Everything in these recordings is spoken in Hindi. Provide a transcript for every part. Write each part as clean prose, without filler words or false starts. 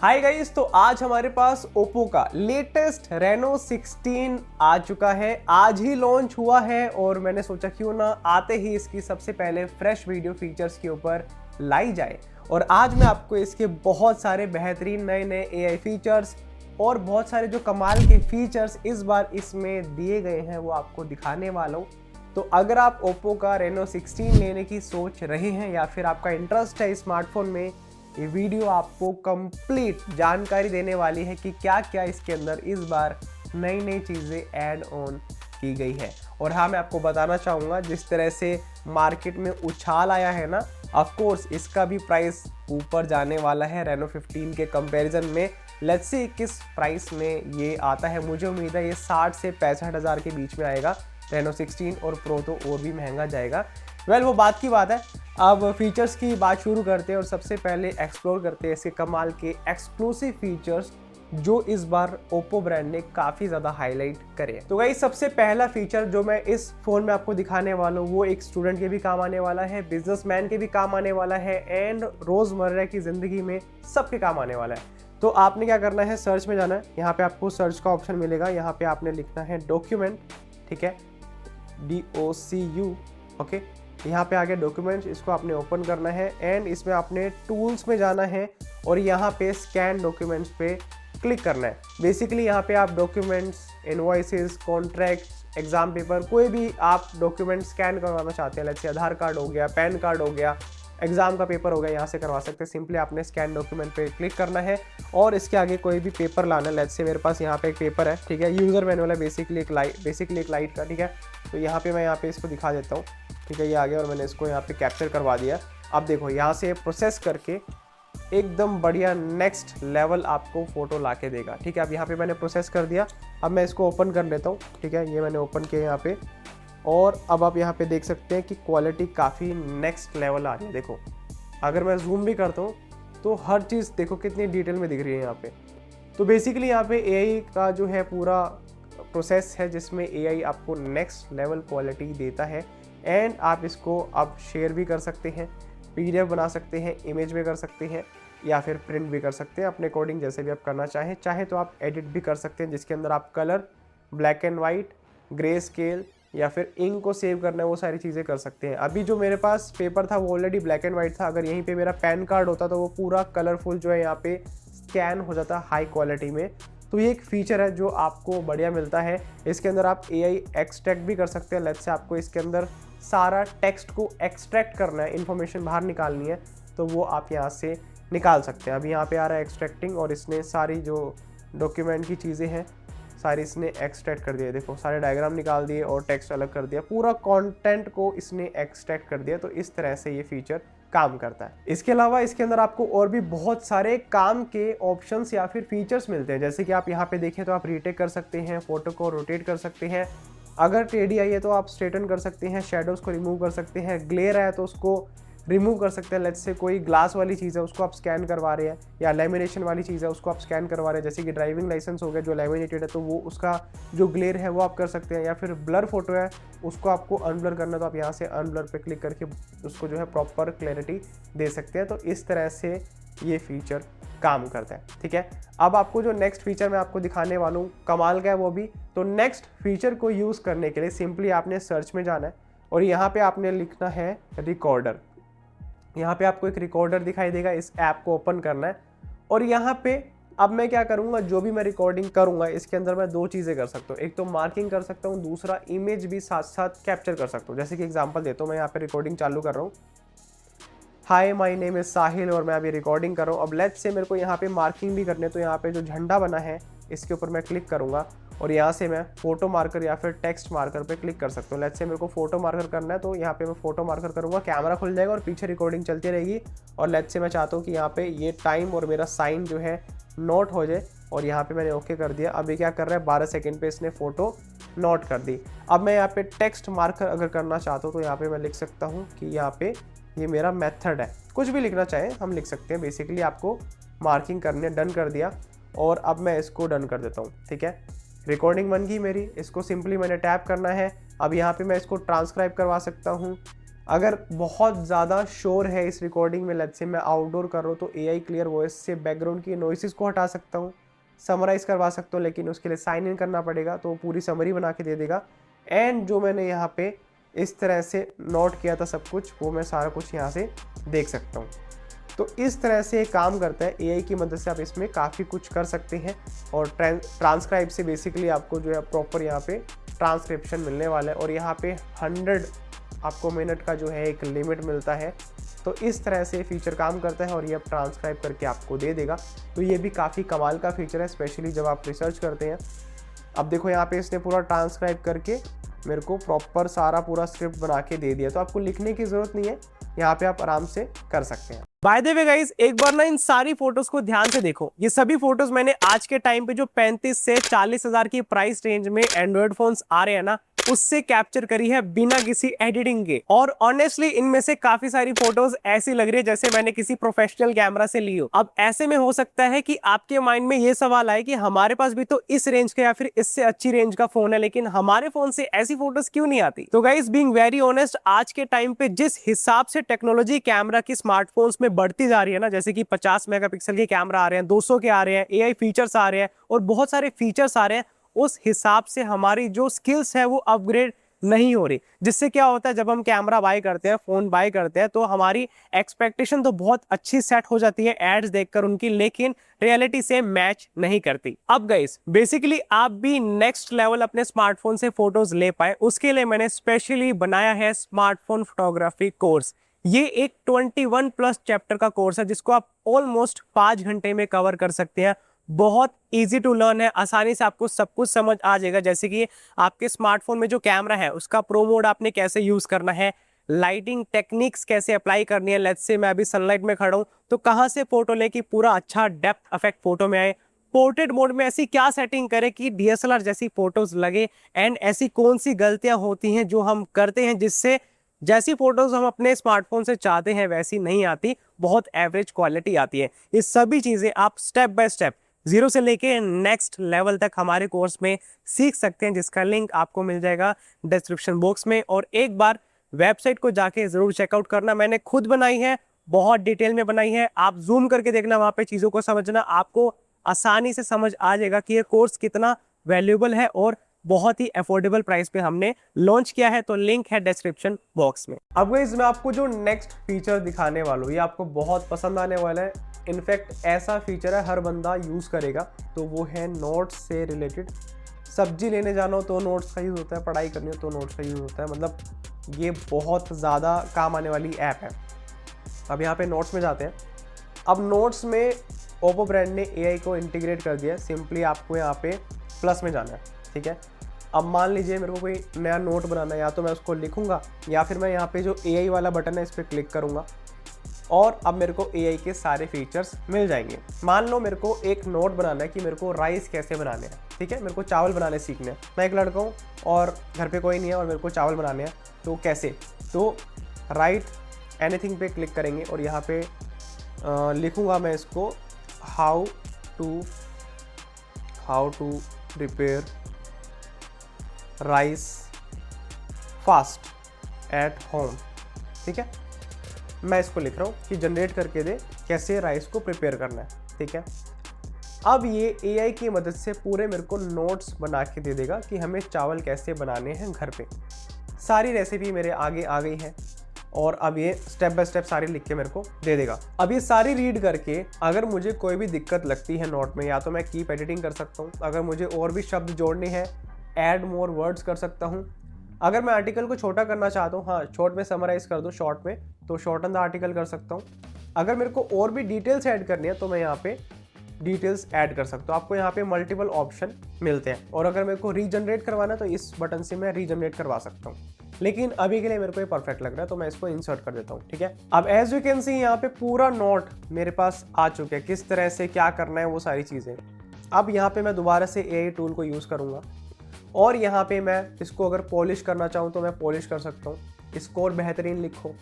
हाय गाइस, तो आज हमारे पास ओप्पो का लेटेस्ट रेनो 16 आ चुका है। आज ही लॉन्च हुआ है और मैंने सोचा क्यों ना आते ही इसकी सबसे पहले फ्रेश वीडियो फीचर्स के ऊपर लाई जाए। और आज मैं आपको इसके बहुत सारे बेहतरीन नए नए एआई फीचर्स और बहुत सारे जो कमाल के फीचर्स इस बार इसमें दिए गए हैं वो आपको दिखाने वाला हूँ। तो अगर आप ओप्पो का रेनो 16 लेने की सोच रहे हैं या फिर आपका इंटरेस्ट है स्मार्टफोन में, ये वीडियो आपको कंप्लीट जानकारी देने वाली है कि क्या क्या इसके अंदर इस बार नई नई चीज़ें ऐड ऑन की गई है। और हाँ, मैं आपको बताना चाहूँगा जिस तरह से मार्केट में उछाल आया है ना, ऑफ कोर्स इसका भी प्राइस ऊपर जाने वाला है रेनो 15 के कंपैरिजन में। लेट्स सी किस प्राइस में ये आता है। मुझे उम्मीद है ये 60 से 65 हज़ार के बीच में आएगा रेनो 16, और प्रो तो और भी महंगा जाएगा। वो बात की बात है। अब फीचर्स की बात शुरू करते हैं और सबसे पहले एक्सप्लोर करते हैं इसके कमाल के एक्सक्लूसिव फीचर्स जो इस बार ओप्पो ब्रांड ने काफ़ी ज़्यादा हाईलाइट करे हैं। तो गाइस, सबसे पहला फीचर जो मैं इस फ़ोन में आपको दिखाने वाला हूँ वो एक स्टूडेंट के भी काम आने वाला है, बिजनेसमैन के भी काम आने वाला है, एंड रोज़मर्रा की ज़िंदगी में सबके काम आने वाला है। तो आपने क्या करना है, सर्च में जाना है। यहाँ पे आपको सर्च का ऑप्शन मिलेगा। यहाँ पे आपने लिखना है डॉक्यूमेंट, ठीक है, DOCU, ओके। यहाँ पे आगे डॉक्यूमेंट्स, इसको आपने ओपन करना है एंड इसमें आपने टूल्स में जाना है और यहाँ पे स्कैन डॉक्यूमेंट्स पे क्लिक करना है। बेसिकली यहाँ पे आप documents, invoices, contract, exam paper, कोई भी आप डॉक्यूमेंट स्कैन करवाना चाहते हैं, जैसे आधार कार्ड हो गया, पैन कार्ड हो गया, एग्जाम का पेपर हो गया, यहाँ से करवा सकते हैं। सिंपली आपने स्कैन डॉक्यूमेंट पे क्लिक करना है और इसके आगे कोई भी पेपर लाना है। लेट्स से मेरे पास यहाँ पे एक पेपर है, ठीक है, यूज़र मैनुअल है, बेसिकली एक लाइट का, ठीक है। तो यहाँ पे मैं यहाँ पे इसको दिखा देता हूँ, ठीक है। ये आ गया और मैंने इसको यहाँ पे कैप्चर करवा दिया। अब देखो, यहाँ से प्रोसेस करके एकदम बढ़िया नेक्स्ट लेवल आपको फ़ोटो ला के देगा, ठीक है। अब यहाँ पे मैंने प्रोसेस कर दिया। अब मैं इसको ओपन कर लेता हूँ, ठीक है। ये मैंने ओपन किया यहाँ पे, और अब आप यहाँ पे देख सकते हैं कि क्वालिटी काफ़ी नेक्स्ट लेवल आ रही है। देखो, अगर मैं जूम भी करता हूँ तो हर चीज़ देखो कितनी डिटेल में दिख रही है यहाँ पे। तो बेसिकली यहाँ पे एआई का जो है पूरा प्रोसेस है जिसमें एआई आपको नेक्स्ट लेवल क्वालिटी देता है, एंड आप इसको अब शेयर भी कर सकते हैं, PDF बना सकते हैं, इमेज भी कर सकते हैं, या फिर प्रिंट भी कर सकते हैं अपने अकॉर्डिंग, जैसे भी आप करना चाहें तो आप एडिट भी कर सकते हैं, जिसके अंदर आप colour, black and white, grey scale या फिर इंक को सेव करना है, वो सारी चीज़ें कर सकते हैं। अभी जो मेरे पास पेपर था वो ऑलरेडी ब्लैक एंड वाइट था। अगर यहीं पे मेरा पैन कार्ड होता तो वो पूरा कलरफुल जो है यहाँ पे स्कैन हो जाता हाई क्वालिटी में। तो ये एक फीचर है जो आपको बढ़िया मिलता है। इसके अंदर आप एआई एक्सट्रैक्ट भी कर सकते हैं। लेट्स से आपको इसके अंदर सारा टेक्स्ट को एक्सट्रैक्ट करना है, इन्फॉर्मेशन बाहर निकालनी है, तो वो आप यहाँ से निकाल सकते हैं। अभी यहाँ पे आ रहा है एक्सट्रैक्टिंग, और इसने सारी जो डॉक्यूमेंट की चीज़ें हैं सारी इसने एक्सट्रैक्ट कर दिया। देखो, सारे डायग्राम निकाल दिए और टेक्स्ट अलग कर दिया, पूरा कंटेंट को इसने एक्सट्रैक्ट कर दिया। तो इस तरह से ये फीचर काम करता है। इसके अलावा इसके अंदर आपको और भी बहुत सारे काम के ऑप्शंस या फिर फीचर्स मिलते हैं। जैसे कि आप यहाँ पे देखें तो आप रीटेक कर सकते हैं, फोटो को रोटेट कर सकते हैं, अगर टेढ़ी आई है तो आप स्ट्रेटन कर सकते हैं, शेडोज़ को रिमूव कर सकते हैं, ग्लेयर है तो उसको रिमूव कर सकते हैं। लेट्स से कोई ग्लास वाली चीज़ है उसको आप स्कैन करवा रहे हैं, या लेमिनेशन वाली चीज़ है उसको आप स्कैन करवा रहे हैं, जैसे कि ड्राइविंग लाइसेंस हो गया जो लेमिनेटेड है तो वो उसका जो ग्लेयर है वो आप कर सकते हैं। या फिर ब्लर फोटो है उसको आपको अनब्लर करना है तो आप यहाँ से अनब्लर पे क्लिक करके उसको जो है प्रॉपर क्लैरिटी दे सकते हैं। तो इस तरह से ये फीचर काम करता है, ठीक है। अब आपको जो नेक्स्ट फीचर मैं आपको दिखाने वाला हूँ कमाल का है वो भी। तो नेक्स्ट फीचर को यूज़ करने के लिए सिंपली आपने सर्च में जाना है और यहाँ पे आपने लिखना है रिकॉर्डर। यहाँ पे आपको एक रिकॉर्डर दिखाई देगा, इस ऐप को ओपन करना है और यहाँ पे अब मैं क्या करूँगा, जो भी मैं रिकॉर्डिंग करूँगा इसके अंदर मैं दो चीज़ें कर सकता हूँ। एक तो मार्किंग कर सकता हूँ, दूसरा इमेज भी साथ साथ कैप्चर कर सकता हूँ। जैसे कि एग्जांपल देता हूँ, मैं यहाँ पे रिकॉर्डिंग चालू कर रहा हूँ। हाय, माय नेम इज साहिल और मैं अभी रिकॉर्डिंग कर रहा हूँ। अब लेट्स से मेरे को यहाँ पे मार्किंग भी करने, तो यहाँ पे जो झंडा बना है इसके ऊपर मैं क्लिक करूँगा और यहाँ से मैं फोटो मार्कर या फिर टेक्स्ट मार्कर पे क्लिक कर सकता हूँ। लेट्स से मेरे को फोटो मार्कर करना है तो यहाँ पे मैं फोटो मार्कर करूँगा, कैमरा खुल जाएगा और पीछे रिकॉर्डिंग चलती रहेगी। और लेट्स से मैं चाहता हूँ कि यहाँ पे ये टाइम और मेरा साइन जो है नोट हो जाए, और यहाँ पे मैंने ओके कर दिया। अभी क्या कर रहा है, 12 सेकेंड पे इसने फोटो नोट कर दी। अब मैं यहाँ पे टेक्स्ट मार्कर अगर करना चाहता हूँ तो यहाँ पे मैं लिख सकता हूँ कि यहाँ पे ये मेरा मेथड है, कुछ भी लिखना चाहें हम लिख सकते हैं। बेसिकली आपको मार्किंग करने, डन कर दिया और अब मैं इसको डन कर देता हूँ, ठीक है। रिकॉर्डिंग बन गई मेरी, इसको सिंपली मैंने टैप करना है। अब यहाँ पे मैं इसको ट्रांसक्राइब करवा सकता हूँ, अगर बहुत ज़्यादा शोर है इस रिकॉर्डिंग में, लेट्स से मैं आउटडोर कर रहा हूँ, तो AI क्लियर वॉइस से बैकग्राउंड की नॉइसेस को हटा सकता हूँ, समराइज़ करवा सकता हूँ, लेकिन उसके लिए साइन इन करना पड़ेगा, तो पूरी समरी बना के दे देगा। एंड जो मैंने यहाँ पे इस तरह से नोट किया था सब कुछ, वो मैं सारा कुछ यहाँ से देख सकता हूँ। तो इस तरह से काम करता है। AI की मदद से आप इसमें काफ़ी कुछ कर सकते हैं, और ट्रांसक्राइब से बेसिकली आपको जो है प्रॉपर यहाँ पे ट्रांसक्रिप्शन मिलने वाला है, और यहाँ पे 100 आपको मिनट का जो है एक लिमिट मिलता है। तो इस तरह से फीचर काम करता है, और ये अब ट्रांसक्राइब करके आपको दे देगा। तो ये भी काफ़ी कमाल का फीचर है, स्पेशली जब आप रिसर्च करते हैं। अब देखो यहाँ पे इसने पूरा ट्रांसक्राइब करके मेरे को प्रॉपर सारा पूरा स्क्रिप्ट बना के दे दिया, तो आपको लिखने की ज़रूरत नहीं है, यहाँ पे आप आराम से कर सकते हैं। बाय द वे गाइस, एक बार ना इन सारी फोटोज को ध्यान से देखो। ये सभी फोटोज मैंने आज के टाइम पे जो 35 से 40 हजार की प्राइस रेंज में एंड्रॉइड फोन्स आ रहे हैं ना, उससे कैप्चर करी है बिना किसी एडिटिंग के। और ऑनेस्टली इनमें से काफी सारी फोटोज ऐसी लग रही है जैसे मैंने किसी प्रोफेशनल कैमरा से ली हो। अब ऐसे में हो सकता है कि आपके माइंड में ये सवाल आए कि हमारे पास भी तो इस रेंज का या फिर इससे अच्छी रेंज का फोन है, लेकिन हमारे फोन से ऐसी फोटोज क्यों नहीं आती। तो गाइस, बीइंग वेरी ऑनेस्ट, आज के टाइम पे जिस हिसाब से टेक्नोलॉजी कैमरा की स्मार्टफोन्स में बढ़ती जा रही है ना, जैसे कि 50 मेगापिक्सल के कैमरा आ रहे हैं, 200 के आ रहे हैं, AI फीचर्स आ रहे हैं और बहुत सारे फीचर्स आ रहे हैं, उस हिसाब से हमारी जो स्किल्स है वो अपग्रेड नहीं हो रही। जिससे क्या होता है, जब हम कैमरा बाय करते हैं, फोन बाय करते हैं, तो हमारी एक्सपेक्टेशन तो बहुत अच्छी सेट हो जाती है एड्स देखकर उनकी, लेकिन रियलिटी से मैच नहीं करती। अब गाइस, बेसिकली आप भी नेक्स्ट लेवल अपने स्मार्टफोन से फोटोज ले पाए, उसके लिए मैंने स्पेशली बनाया है स्मार्टफोन फोटोग्राफी कोर्स। ये एक 21+ चैप्टर का कोर्स है, जिसको आप ऑलमोस्ट 5 घंटे में कवर कर सकते हैं। बहुत इजी टू लर्न है, आसानी से आपको सब कुछ समझ आ जाएगा। जैसे कि आपके स्मार्टफोन में जो कैमरा है उसका प्रो मोड आपने कैसे यूज करना है, लाइटिंग टेक्निक्स कैसे अप्लाई करनी है। लेट्स से मैं अभी सनलाइट में खड़ा हूं, तो कहां से फोटो ले कि पूरा अच्छा डेप्थ इफेक्ट फोटो में आए, पोर्ट्रेट मोड में ऐसी क्या सेटिंग करें कि DSLR जैसी फोटोज लगे, एंड ऐसी कौन सी गलतियां होती हैं जो हम करते हैं जिससे जैसी फोटोज हम अपने स्मार्टफोन से चाहते हैं वैसी नहीं आती, बहुत एवरेज क्वालिटी आती है। ये सभी चीजें आप स्टेप बाय स्टेप, जीरो से लेके नेक्स्ट लेवल तक हमारे कोर्स में सीख सकते हैं, जिसका लिंक आपको मिल जाएगा डिस्क्रिप्शन बॉक्स में। और एक बार वेबसाइट को जाके जरूर चेकआउट करना, मैंने खुद बनाई है, बहुत डिटेल में बनाई है। आप जूम करके देखना, वहां पे चीजों को समझना, आपको आसानी से समझ आ जाएगा कि ये कोर्स कितना वैल्यूएबल है और बहुत ही अफोर्डेबल प्राइस पे हमने लॉन्च किया है। तो लिंक है डिस्क्रिप्शन बॉक्स में। अब गाइस, मैं आपको जो नेक्स्ट फीचर दिखाने वाला हूँ, ये आपको बहुत पसंद आने वाला है। इनफैक्ट ऐसा फीचर है हर बंदा यूज करेगा, तो वो है नोट्स से रिलेटेड। सब्जी लेने जाना हो तो नोट्स का यूज होता है, पढ़ाई करनी हो तो नोट्स का यूज होता है। मतलब ये बहुत ज़्यादा काम आने वाली ऐप है। अब यहाँ पे नोट्स में जाते हैं। अब नोट्स में ओप्पो ब्रांड ने AI को इंटीग्रेट कर दिया है। सिंपली आपको यहाँ पे प्लस में जाना है, ठीक है। अब मान लीजिए मेरे को कोई नया नोट बनाना है, या तो मैं उसको लिखूंगा, या फिर मैं यहाँ पे जो AI वाला बटन है इस पर क्लिक करूंगा, और अब मेरे को AI के सारे फीचर्स मिल जाएंगे। मान लो मेरे को एक नोट बनाना है कि मेरे को राइस कैसे बनाने हैं, ठीक है, मेरे को चावल बनाने सीखने हैं। मैं एक लड़का हूँ और घर पे कोई नहीं है और मेरे को चावल बनाने हैं, तो कैसे? तो राइट एनीथिंग पे क्लिक करेंगे और यहाँ पे लिखूँगा मैं इसको how to prepare rice fast at home, ठीक है। मैं इसको लिख रहा हूँ कि जनरेट करके दे कैसे राइस को प्रिपेयर करना है, ठीक है। अब ये AI की मदद से पूरे मेरे को नोट्स बना के दे देगा कि हमें चावल कैसे बनाने हैं घर पे। सारी रेसिपी मेरे आगे आ गई है, और अब ये स्टेप बाय स्टेप सारी लिख के मेरे को दे देगा। अब ये सारी रीड करके अगर मुझे कोई भी दिक्कत लगती है नोट में, या तो मैं कीप एडिटिंग कर सकता हूँ, अगर मुझे और भी शब्द जोड़ने हैं ऐड मोर वर्ड्स कर सकता हूँ। अगर मैं आर्टिकल को छोटा करना चाहता हूँ, हाँ शॉर्ट में समराइज कर दो शॉर्ट में, तो शॉर्टन द आर्टिकल कर सकता हूँ। अगर मेरे को और भी डिटेल्स ऐड करनी है तो मैं यहाँ पे डिटेल्स ऐड कर सकता हूँ। आपको यहाँ पे मल्टीपल ऑप्शन मिलते हैं, और अगर मेरे को रीजनरेट करवाना है तो इस बटन से मैं रीजनरेट करवा सकता हूँ। लेकिन अभी के लिए मेरे को ये परफेक्ट लग रहा है, तो मैं इसको इंसर्ट कर देता हूँ, ठीक है। अब एज यू कैन सी यहाँ पे पूरा नोट मेरे पास आ चुका है, किस तरह से क्या करना है वो सारी चीज़ें। अब यहाँ पे मैं दोबारा से AI टूल को यूज़ करूँगा, और यहाँ पे मैं इसको अगर पॉलिश करना चाहूँ तो मैं पॉलिश कर सकता हूँ। इसको और बेहतरीन लिखो,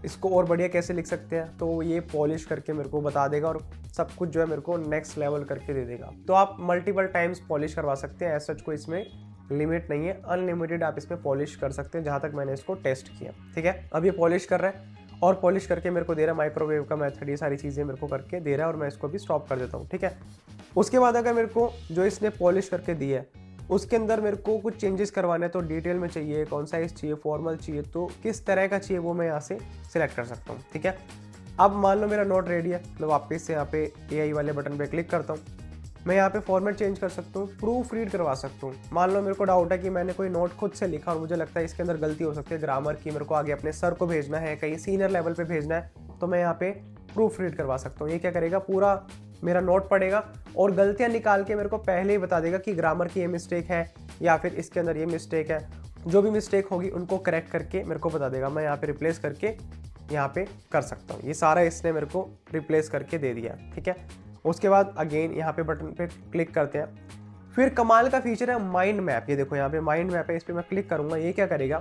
इसको और बढ़िया कैसे लिख सकते हैं, तो ये पॉलिश करके मेरे को बता देगा, और सब कुछ जो है मेरे को नेक्स्ट लेवल करके दे देगा। तो आप मल्टीपल टाइम्स पॉलिश करवा सकते हैं, ऐसा कोई इसमें लिमिट नहीं है, अनलिमिटेड आप इसमें पॉलिश कर सकते हैं, जहाँ तक मैंने इसको टेस्ट किया। ठीक है, अब ये पॉलिश कर रहा है और पॉलिश करके मेरे को दे रहा है, माइक्रोवेव का मेथड, ये सारी चीज़ें मेरे को करके दे रहा है और मैं इसको भी स्टॉप कर देता हूँ। ठीक है, उसके बाद अगर मेरे को जो इसने पॉलिश करके दिया है उसके अंदर मेरे को कुछ चेंजेस करवाने, तो डिटेल में चाहिए, कौन साइज चाहिए, फॉर्मल चाहिए, तो किस तरह का चाहिए वो मैं यहाँ से सिलेक्ट कर सकता हूँ। ठीक है, अब मान लो मेरा नोट रेडी है, मैं वापस से यहाँ पे AI वाले बटन पे क्लिक करता हूँ। मैं यहाँ पे फॉर्मेट चेंज कर सकता हूँ, प्रूफ रीड करवा सकता हूँ। मान लो मेरे को डाउट है कि मैंने कोई नोट खुद से लिखा और मुझे लगता है इसके अंदर गलती हो सकती है ग्रामर की, मेरे को आगे अपने सर को भेजना है, कहीं सीनियर लेवल पे भेजना है, तो मैं यहाँ पे प्रूफ रीड करवा सकता हूँ। ये क्या करेगा, पूरा मेरा नोट पढ़ेगा और गलतियाँ निकाल के मेरे को पहले ही बता देगा कि ग्रामर की ये मिस्टेक है या फिर इसके अंदर ये मिस्टेक है। जो भी मिस्टेक होगी उनको करेक्ट करके मेरे को बता देगा। मैं यहाँ पे रिप्लेस करके यहाँ पे कर सकता हूँ। ये सारा इसने मेरे को रिप्लेस करके दे दिया। ठीक है, उसके बाद अगेन यहाँ पे बटन पे क्लिक करते हैं। फिर कमाल का फीचर है माइंड मैप। ये देखो यहाँ पे माइंड मैप है, इस पर मैं क्लिक करूँगा। ये क्या करेगा,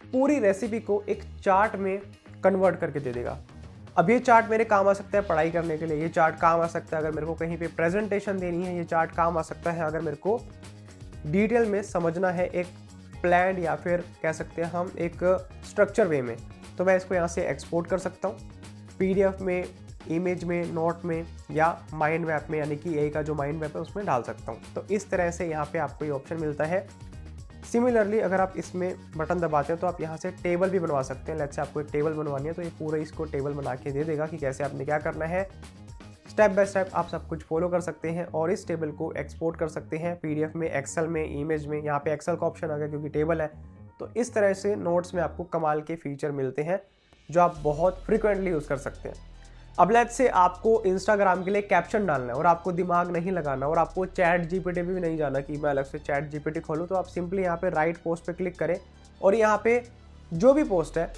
पूरी रेसिपी को एक चार्ट में कन्वर्ट करके दे देगा। अब ये चार्ट मेरे काम आ सकता है पढ़ाई करने के लिए, ये चार्ट काम आ सकता है अगर मेरे को कहीं पे प्रेजेंटेशन देनी है, ये चार्ट काम आ सकता है अगर मेरे को डिटेल में समझना है एक प्लान या फिर कह सकते हैं हम एक स्ट्रक्चर वे में, तो मैं इसको यहाँ से एक्सपोर्ट कर सकता हूँ PDF में, इमेज में, नोट में या माइंड मैप में, यानी कि AI का जो माइंड मैप है उसमें डाल सकता हूँ। तो इस तरह से यहाँ पे आपको ये ऑप्शन मिलता है। सिमिलरली अगर आप इसमें बटन दबाते हैं तो आप यहाँ से टेबल भी बनवा सकते हैं। लेट्स से आपको एक टेबल बनवानी है तो ये पूरा इसको टेबल बना के दे देगा कि कैसे आपने क्या करना है। स्टेप बाय स्टेप आप सब कुछ फॉलो कर सकते हैं और इस टेबल को एक्सपोर्ट कर सकते हैं PDF में, एक्सेल में, इमेज में। यहाँ पे एक्सेल का ऑप्शन आ गया क्योंकि टेबल है। तो इस तरह से नोट्स में आपको कमाल के फीचर मिलते हैं जो आप बहुत फ्रिक्वेंटली यूज़ कर सकते हैं। अब लेट्स से आपको इंस्टाग्राम के लिए कैप्शन डालना है और आपको दिमाग नहीं लगाना और आपको चैट GPT भी नहीं जाना कि मैं अलग से चैट GPT खोलूँ, तो आप सिंपली यहाँ पे राइट पोस्ट पे क्लिक करें और यहाँ पे जो भी पोस्ट है,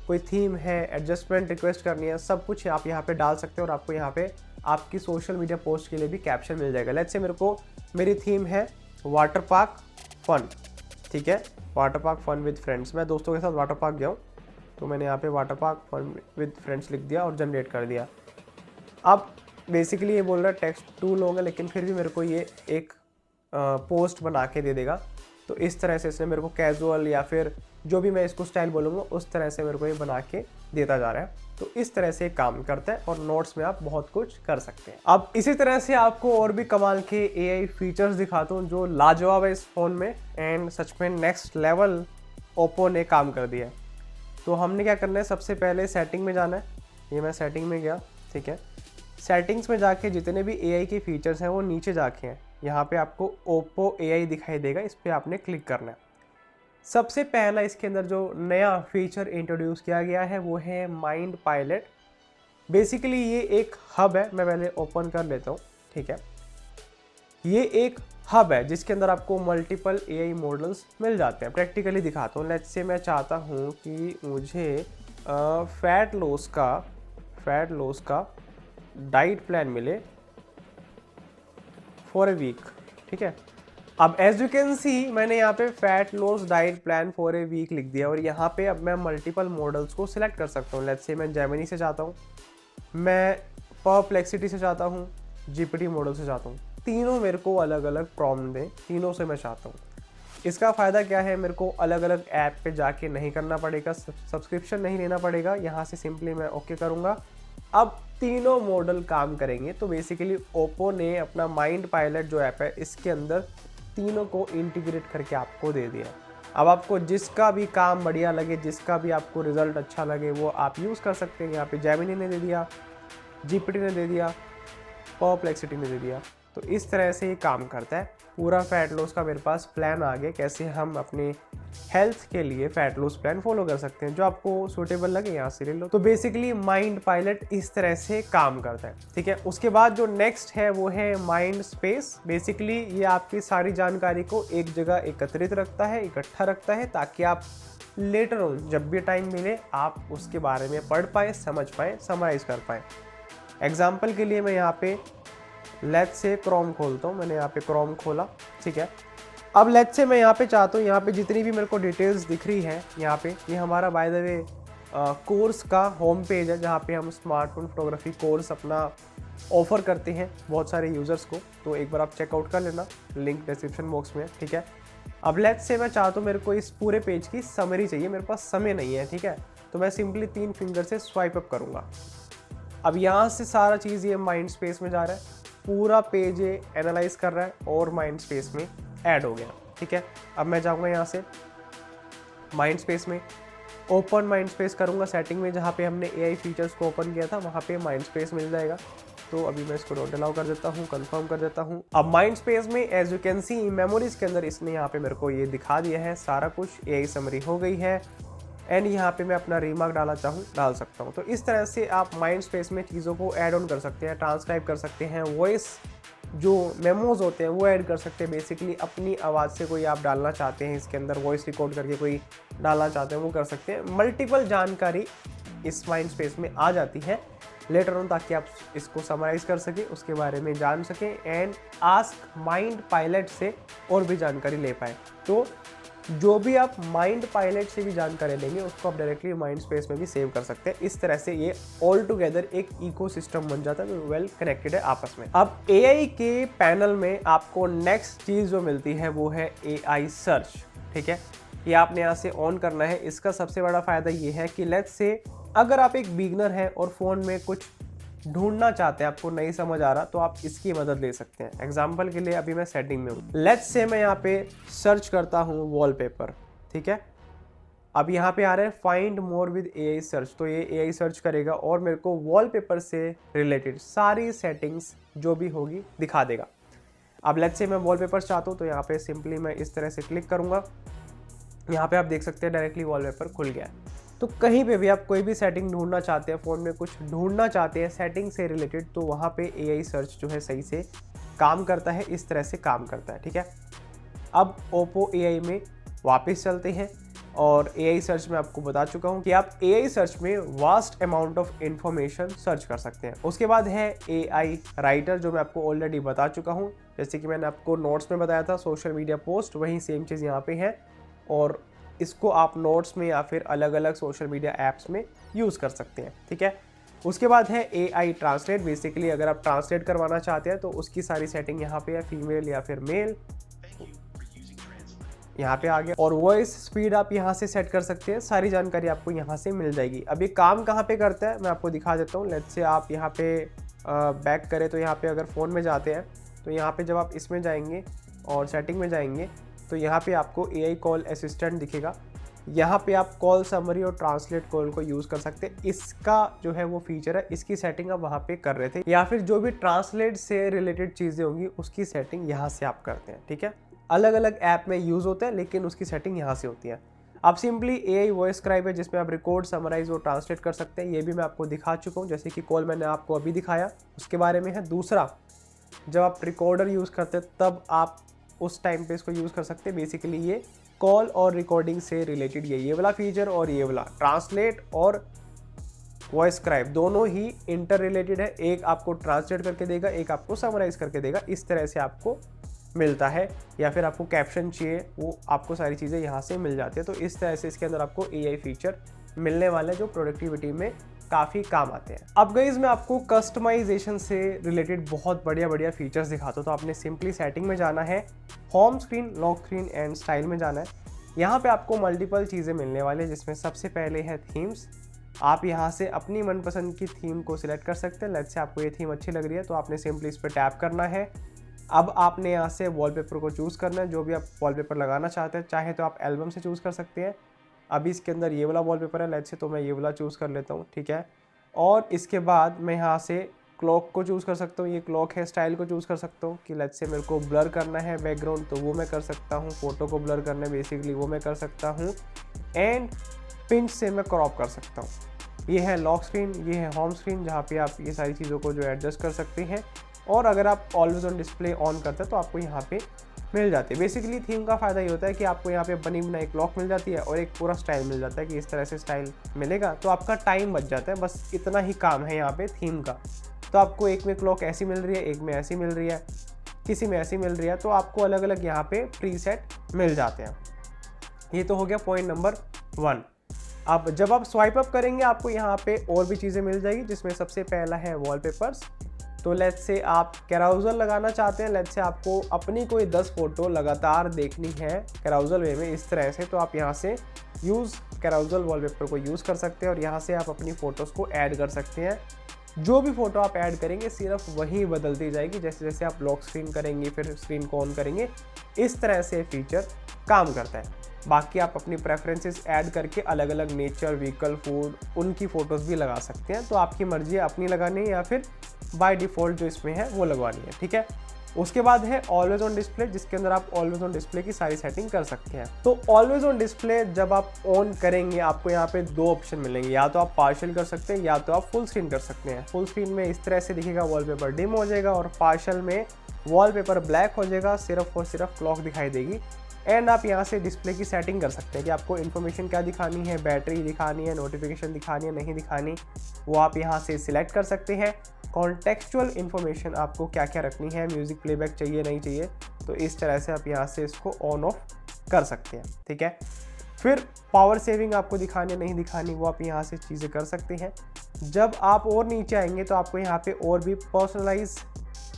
कोई थीम है, एडजस्टमेंट रिक्वेस्ट करनी है, सब कुछ आप यहाँ पे डाल सकते हैं और आपको यहाँ पे आपकी सोशल मीडिया पोस्ट के लिए भी कैप्शन मिल जाएगा। लेट्स से मेरी थीम है वाटर पार्क फन। ठीक है, water park fun with friends. मैं दोस्तों के साथ वाटर पार्क गया हूँ तो मैंने यहाँ पे water park fun with friends लिख दिया और जनरेट कर दिया। अब बेसिकली ये बोल रहा है टेक्स्ट टू लॉन्ग है, लेकिन फिर भी मेरे को ये एक पोस्ट बना के दे देगा। तो इस तरह से इसने मेरे को कैजुअल या फिर जो भी मैं इसको स्टाइल बोलूँगा उस तरह से मेरे को ये बना के देता जा रहा है। तो इस तरह से काम करता है और नोट्स में आप बहुत कुछ कर सकते हैं। अब इसी तरह से आपको और भी कमाल के AI फीचर्स दिखाता हूँ जो लाजवाब है इस फ़ोन में, एंड सच में नेक्स्ट लेवल ओप्पो ने काम कर दिया है। तो हमने क्या करना है, सबसे पहले सेटिंग में जाना है। ये मैं सेटिंग में गया। ठीक है, सेटिंग्स में जाके जितने भी AI के फीचर्स हैं वो नीचे जाके हैं। यहाँ पे आपको ओप्पो AI दिखाई देगा, इस पर आपने क्लिक करना है। सबसे पहला इसके अंदर जो नया फीचर इंट्रोड्यूस किया गया है वो है माइंड पायलट। बेसिकली ये एक हब है, मैं पहले ओपन कर लेता हूँ। ठीक है, ये एक हब है जिसके अंदर आपको मल्टीपल AI मॉडल्स मिल जाते हैं। प्रैक्टिकली दिखाता हूँ। लेट्स से मैं चाहता हूँ कि मुझे फैट लॉस का डाइट प्लान मिले फॉर ए वीक। ठीक है, अब एज यू कैन सी मैंने यहाँ पे fat loss diet plan for a week लिख दिया और यहाँ पे अब मैं मल्टीपल मॉडल्स को सिलेक्ट कर सकता हूँ। लेट्स से मैं जेमिनी से चाहता हूँ, मैं परप्लेक्सिटी से चाहता हूँ, GPT मॉडल से चाहता हूँ। तीनों मेरे को अलग अलग प्रॉम्प्ट दें, तीनों से मैं चाहता हूँ। इसका फ़ायदा क्या है, मेरे को अलग अलग ऐप पे जाके नहीं करना पड़ेगा, सब्सक्रिप्शन नहीं लेना पड़ेगा। यहाँ से सिंपली मैं ओके करूँगा, अब तीनों मॉडल काम करेंगे। तो बेसिकली ओप्पो ने अपना माइंड पायलट जो ऐप है इसके अंदर तीनों को इंटीग्रेट करके आपको दे दिया। अब आपको जिसका भी काम बढ़िया लगे, जिसका भी आपको रिजल्ट अच्छा लगे वो आप यूज़ कर सकते हैं। यहाँ पे जेमिनी ने दे दिया, GPT ने दे दिया, परप्लेक्सिटी ने दे दिया। तो इस तरह से ये काम करता है। पूरा फैट लॉस का मेरे पास प्लान आ गया, कैसे हम अपने हेल्थ के लिए फैट लॉस प्लान फॉलो कर सकते हैं। जो आपको सूटेबल लगे यहाँ से ले लो। तो बेसिकली माइंड पायलट इस तरह से काम करता है। ठीक है, उसके बाद जो नेक्स्ट है वो है माइंड स्पेस। बेसिकली ये आपकी सारी जानकारी को एक जगह एकत्रित रखता है, इकट्ठा रखता है, ताकि आप लेटर ऑन जब भी टाइम मिले आप उसके बारे में पढ़ पाए, समझ पाए, समराइज कर पाए। एग्जाम्पल के लिए मैं यहाँ पे लेट्स से क्रोम खोलता हूँ। मैंने यहाँ पे क्रोम खोला। ठीक है, अब लेट्स से मैं यहाँ पे चाहता हूँ, यहाँ पे जितनी भी मेरे को डिटेल्स दिख रही है यहाँ पे, ये हमारा बाय द वे कोर्स का होम पेज है जहाँ पे हम स्मार्टफोन फोटोग्राफी कोर्स अपना ऑफर करते हैं बहुत सारे यूज़र्स को। तो एक बार आप चेकआउट कर लेना, लिंक डिस्क्रिप्शन बॉक्स में। ठीक है, अब लेट्स से मैं चाहता हूँ मेरे को इस पूरे पेज की समरी चाहिए, मेरे पास समय नहीं है, ठीक है, तो मैं सिंपली 3 फिंगर से स्वाइप अप करूँगा। अब यहाँ से सारा चीज़ ये माइंड स्पेस में जा रहा है, पूरा पेज ये एनालाइज कर रहा है और माइंड स्पेस में ऐड हो गया, ठीक है। अब मैं जाऊँगा यहाँ से माइंड स्पेस में, ओपन माइंड स्पेस करूँगा, सेटिंग में जहाँ पे हमने AI फीचर्स को ओपन किया था वहाँ पे माइंड स्पेस मिल जाएगा। तो अभी मैं इसको डोंट अलाउ कर देता हूँ, कंफर्म कर देता हूँ। अब माइंड स्पेस में as you can see memories के अंदर इसने यहाँ पे मेरे को ये दिखा दिया है, सारा कुछ AI समरी हो गई है एंड यहाँ पे मैं अपना रीमार्क डालना चाहूँ डाल सकता हूँ। तो इस तरह से आप माइंड स्पेस में चीज़ों को ऐड ऑन कर सकते हैं, ट्रांसक्राइब कर सकते हैं, वॉइस जो मेमोज होते हैं वो ऐड कर सकते हैं। बेसिकली अपनी आवाज़ से कोई आप डालना चाहते हैं इसके अंदर, वॉइस रिकॉर्ड करके कोई डालना चाहते हैं वो कर सकते हैं। मल्टीपल जानकारी इस माइंड स्पेस में आ जाती है लेटर ऑन, ताकि आप इसको समराइज कर सकें, उसके बारे में जान सकें एंड आस्क माइंड पायलट से और भी जानकारी ले पाए। तो जो भी आप माइंड पायलट से भी जानकारी लेंगे उसको आप डायरेक्टली माइंड स्पेस में भी सेव कर सकते हैं। इस तरह से ये ऑल टुगेदर एक इकोसिस्टम बन जाता है जो वेल कनेक्टेड है आपस में। अब AI के पैनल में आपको नेक्स्ट चीज़ जो मिलती है वो है AI सर्च, ठीक है। ये आपने यहाँ से ऑन करना है। इसका सबसे बड़ा फ़ायदा ये है कि लेट्स से अगर आप एक बिगनर हैं और फ़ोन में कुछ ढूंढना चाहते हैं, आपको नहीं समझ आ रहा, तो आप इसकी मदद ले सकते हैं। एग्जाम्पल के लिए अभी मैं सेटिंग में हूँ, लेट्स से मैं यहाँ पे सर्च करता हूँ वॉलपेपर, ठीक है। अब यहाँ पे आ रहा है find more with AI search, तो ये AI सर्च करेगा और मेरे को वॉलपेपर से रिलेटेड सारी सेटिंग्स जो भी होगी दिखा देगा। अब लेट्स से मैं वॉलपेपर चाहता हूँ तो यहाँ पे सिंपली मैं इस तरह से क्लिक करूँगा, यहाँ पे आप देख सकते हैं डायरेक्टली वॉलपेपर खुल गया है। तो कहीं पे भी आप कोई भी सेटिंग ढूंढना चाहते हैं, फ़ोन में कुछ ढूंढना चाहते हैं सेटिंग से रिलेटेड, तो वहाँ पे AI सर्च जो है सही से काम करता है, इस तरह से काम करता है, ठीक है। अब Oppo AI में वापस चलते हैं और AI सर्च में आपको बता चुका हूँ कि आप AI सर्च में vast amount of information search कर सकते हैं। उसके बाद है AI राइटर जो मैं आपको ऑलरेडी बता चुका हूँ, जैसे कि मैंने आपको नोट्स में बताया था सोशल मीडिया पोस्ट, वही सेम चीज़ यहाँ पे है और इसको आप नोट्स में या फिर अलग अलग सोशल मीडिया ऐप्स में यूज़ कर सकते हैं, ठीक है। उसके बाद है AI ट्रांसलेट, बेसिकली अगर आप ट्रांसलेट करवाना चाहते हैं तो उसकी सारी सेटिंग यहाँ पे है, फीमेल या फिर मेल यहाँ पे आ गया। और वॉइस स्पीड आप यहाँ से सेट कर सकते हैं, सारी जानकारी आपको यहाँ से मिल जाएगी। अब ये काम कहाँ पे करता है मैं आपको दिखा देता हूँ। लेट्स से आप यहाँ पे बैक करें तो यहाँ पे अगर फ़ोन में जाते हैं तो यहाँ पे जब आप इसमें जाएंगे और सेटिंग में जाएंगे तो यहाँ पे आपको AI कॉल असिस्टेंट दिखेगा। यहाँ पे आप कॉल समरी और ट्रांसलेट कॉल को यूज़ कर सकते हैं। इसका जो है वो फीचर है, इसकी सेटिंग आप वहाँ पे कर रहे थे, या फिर जो भी ट्रांसलेट से रिलेटेड चीज़ें होंगी उसकी सेटिंग यहाँ से आप करते हैं, ठीक है। अलग अलग ऐप में यूज़ होता है लेकिन उसकी सेटिंग यहाँ से होती है। आप सिंपली AI वॉइस स्क्राइब है जिसमें आप रिकॉर्ड, समराइज और ट्रांसलेट कर सकते हैं। ये भी मैं आपको दिखा चुका हूँ, जैसे कि कॉल मैंने आपको अभी दिखाया उसके बारे में है। दूसरा, जब आप रिकॉर्डर यूज़ करते हैं तब आप उस टाइम पे इसको यूज़ कर सकते हैं। बेसिकली ये कॉल और रिकॉर्डिंग से रिलेटेड ये वाला फीचर और ये वाला ट्रांसलेट और वॉइस स्क्राइब दोनों ही इंटर रिलेटेड है। एक आपको ट्रांसलेट करके देगा, एक आपको समराइज करके देगा, इस तरह से आपको मिलता है। या फिर आपको कैप्शन चाहिए वो आपको सारी चीज़ें यहाँ से मिल जाती है। तो इस तरह से इसके अंदर आपको AI फीचर मिलने वाले हैं जो प्रोडक्टिविटी में काफ़ी काम आते हैं। अब गाइस मैं आपको कस्टमाइजेशन से रिलेटेड बहुत बढ़िया फीचर्स दिखाता हूँ। तो आपने सिंपली सेटिंग में जाना है, home screen, lock screen and style में जाना है। यहाँ पे आपको मल्टीपल चीज़ें मिलने वाली है जिसमें सबसे पहले है थीम्स। आप यहाँ से अपनी मनपसंद की थीम को सिलेक्ट कर सकते हैं। लेट्स से आपको ये थीम अच्छी लग रही है तो आपने सिंपली इस पर टैप करना है। अब आपने यहाँ से वॉलपेपर को चूज़ करना है, जो भी आप वॉलपेपर लगाना चाहते हैं। चाहे तो आप एल्बम से चूज़ कर सकते हैं। अभी इसके अंदर ये वाला वॉलपेपर है, लेट्स से तो मैं ये वाला चूज़ कर लेता हूँ, ठीक है। और इसके बाद मैं यहाँ से क्लॉक को चूज़ कर सकता हूँ, ये क्लॉक है। स्टाइल को चूज़ कर सकता हूँ कि लेट्स से मेरे को ब्लर करना है बैकग्राउंड तो वो मैं कर सकता हूँ। फ़ोटो को ब्लर करना है बेसिकली वो मैं कर सकता हूँ। एंड पिंच से मैं क्रॉप कर सकता हूँ। ये है लॉक स्क्रीन, ये है होम स्क्रीन जहाँ पे आप ये सारी चीज़ों को जो एडजस्ट कर सकते हैं। और अगर आप ऑलवेज ऑन डिस्प्ले ऑन करते हैं तो आपको यहाँ पे मिल जाती है। बेसिकली थीम का फ़ायदा ये होता है कि आपको यहाँ पे बनी बनाई क्लॉक मिल जाती है और एक पूरा स्टाइल मिल जाता है कि इस तरह से स्टाइल मिलेगा, तो आपका टाइम बच जाता है। बस इतना ही काम है यहाँ पे थीम का। तो आपको एक में क्लॉक ऐसी मिल रही है, एक में ऐसी मिल रही है, किसी में ऐसी मिल रही है, तो आपको अलग अलग यहाँ पे प्रीसेट मिल जाते हैं। ये तो हो गया पॉइंट नंबर 1। अब जब आप स्वाइप अप करेंगे आपको यहाँ पे और भी चीज़ें मिल जाएगी, जिसमें सबसे पहला है वॉलपेपर्स। तो लेट्स से आप कैराउजल लगाना चाहते हैं, लेट्स से आपको अपनी कोई 10 फोटो लगातार देखनी है कैराउजल वे में इस तरह से, तो आप यहाँ से यूज़ कैराउजल वॉलपेपर को यूज़ कर सकते हैं और यहाँ से आप अपनी फ़ोटोज़ को ऐड कर सकते हैं। जो भी फ़ोटो आप ऐड करेंगे सिर्फ वही बदलती जाएगी, जैसे जैसे आप लॉक स्क्रीन करेंगे फिर स्क्रीन को ऑन करेंगे, इस तरह से फीचर काम करता है। बाकी आप अपनी प्रेफरेंसेस ऐड करके अलग अलग नेचर, व्हीकल, फूड, उनकी फ़ोटोज़ भी लगा सकते हैं। तो आपकी मर्ज़ी है अपनी लगानी है या फिर बाय डिफ़ॉल्ट जो इसमें है वो लगवानी है, ठीक है। उसके बाद है ऑलवेज ऑन डिस्प्ले, जिसके अंदर आप ऑलवेज ऑन डिस्प्ले की सारी सेटिंग कर सकते हैं। तो ऑलवेज ऑन डिस्प्ले जब आप ऑन करेंगे आपको यहाँ पे 2 ऑप्शन मिलेंगे, या तो आप पार्शियल कर सकते हैं या तो आप फुल स्क्रीन कर सकते हैं। फुल स्क्रीन में इस तरह से दिखेगा, वॉलपेपर डिम हो जाएगा, और पार्शियल में वॉलपेपर ब्लैक हो जाएगा, सिर्फ और सिर्फ क्लॉक दिखाई देगी। एंड आप यहाँ से डिस्प्ले की सेटिंग कर सकते हैं कि आपको इन्फॉर्मेशन क्या दिखानी है, बैटरी दिखानी है, नोटिफिकेशन दिखानी है, नहीं दिखानी, वो आप यहाँ से सिलेक्ट कर सकते हैं। कॉन्टेक्चुअल इन्फॉर्मेशन आपको क्या क्या रखनी है, म्यूज़िक प्लेबैक चाहिए नहीं चाहिए, तो इस तरह से आप यहाँ से इसको ऑन ऑफ कर सकते हैं, ठीक है। फिर पावर सेविंग आपको दिखानी है नहीं दिखानी, वो आप यहाँ से चीज़ें कर सकते हैं। जब आप और नीचे आएंगे तो आपको यहाँ पे और भी पर्सनलाइज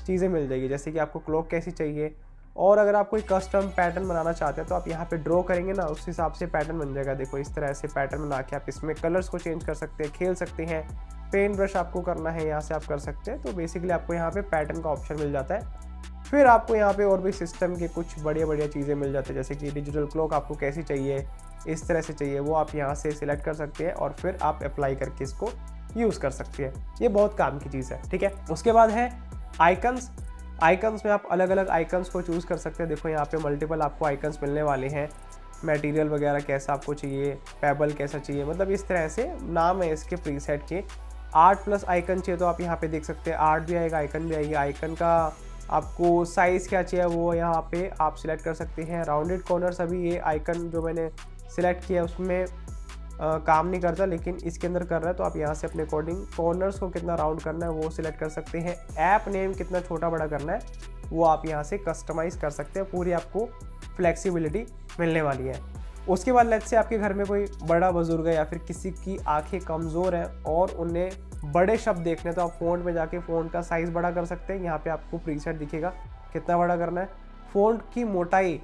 चीज़ें मिल जाएगी, जैसे कि आपको क्लॉक कैसी चाहिए, और अगर आप कोई कस्टम पैटर्न बनाना चाहते हैं तो आप यहाँ पे ड्रॉ करेंगे ना, उस हिसाब से पैटर्न बन जाएगा। देखो इस तरह से पैटर्न बना के आप इसमें कलर्स को चेंज कर सकते हैं, खेल सकते हैं। पेन ब्रश आपको करना है यहाँ से आप कर सकते हैं। तो बेसिकली आपको यहाँ पे पैटर्न का ऑप्शन मिल जाता है। फिर आपको यहाँ पे और भी सिस्टम के कुछ बढ़िया बढ़िया चीज़ें मिल जाती है, जैसे कि डिजिटल क्लॉक आपको कैसी चाहिए, इस तरह से चाहिए, वो आप यहाँ से सिलेक्ट कर सकते हैं और फिर आप अप्लाई करके इसको यूज़ कर सकते हैं। ये बहुत काम की चीज़ है, ठीक है। उसके बाद है आइकन्स। आइकन्स में आप अलग अलग आइकन्स को चूज़ कर सकते हैं। देखो यहाँ पे मल्टीपल आपको आइकन्स मिलने वाले हैं, मटेरियल वगैरह कैसा आपको चाहिए, पेबल कैसा चाहिए, मतलब इस तरह से नाम है इसके प्रीसेट के। आर्ट प्लस आइकन चाहिए तो आप यहाँ पे देख सकते हैं, आर्ट भी आएगा, आइकन भी आएगी। आइकन का आपको साइज़ क्या चाहिए वो यहाँ पे आप सिलेक्ट कर सकते हैं। राउंडेड कॉर्नर्स, अभी ये आइकन जो मैंने सिलेक्ट किया उसमें काम नहीं करता, लेकिन इसके अंदर कर रहा है, तो आप यहाँ से अपने अकॉर्डिंग कॉर्नर्स को कितना राउंड करना है वो सिलेक्ट कर सकते हैं। ऐप नेम कितना छोटा बड़ा करना है वो आप यहाँ से कस्टमाइज़ कर सकते हैं, पूरी आपको फ्लेक्सिबिलिटी मिलने वाली है। उसके बाद लेट्स से आपके घर में कोई बड़ा बुजुर्ग है या फिर किसी की आंखें कमज़ोर हैं और उन्हें बड़े शब्द देखने, तो आप फ़ॉन्ट में जाके फ़ॉन्ट का साइज़ बड़ा कर सकते हैं। यहाँ पे आपको प्रीसेट दिखेगा कितना बड़ा करना है। फ़ॉन्ट की मोटाई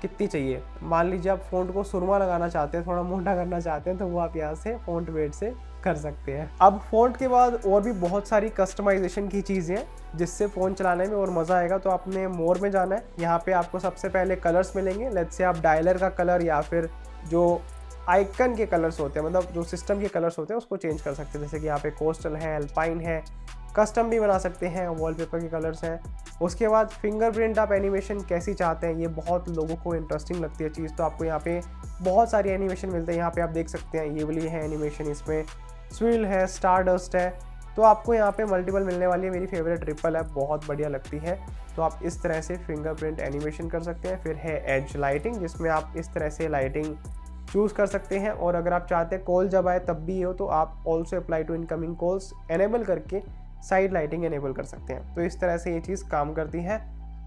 कितनी चाहिए, मान लीजिए आप फ़ॉन्ट को सुरमा लगाना चाहते हैं, थोड़ा मोटा करना चाहते हैं, तो वो आप यहाँ से फ़ॉन्ट वेट से कर सकते हैं। अब फ़ॉन्ट के बाद और भी बहुत सारी कस्टमाइजेशन की चीज़ें हैं जिससे फ़ोन चलाने में और मज़ा आएगा। तो आपने मोर में जाना है, यहाँ पे आपको सबसे पहले कलर्स मिलेंगे। लेट्स से आप डायलर का कलर या फिर जो आइकन के कलर्स होते हैं, मतलब जो सिस्टम के कलर्स होते हैं, उसको चेंज कर सकते हैं। जैसे कि यहाँ पे कोस्टल है, अल्पाइन है, कस्टम भी बना सकते हैं, वॉलपेपर के कलर्स हैं। उसके बाद फिंगरप्रिंट आप एनिमेशन कैसी चाहते हैं, ये बहुत लोगों को इंटरेस्टिंग लगती है चीज़, तो आपको यहाँ पे बहुत सारी एनिमेशन मिलते हैं। यहाँ पे आप देख सकते हैं ये वाली है एनिमेशन, इसमें स्विल है, स्टारडस्ट है, तो आपको यहाँ पे मल्टीपल मिलने वाली है। मेरी फेवरेट ट्रिपल है, बहुत बढ़िया लगती है। तो आप इस तरह से फिंगरप्रिंट एनिमेशन कर सकते हैं। फिर है एज लाइटिंग, जिसमें आप इस तरह से लाइटिंग चूज़ कर सकते हैं, और अगर आप चाहते हैं कॉल जब आए तब भी हो तो आप also apply to incoming calls enable करके साइड लाइटिंग एनेबल कर सकते हैं। तो इस तरह से ये चीज़ काम करती है।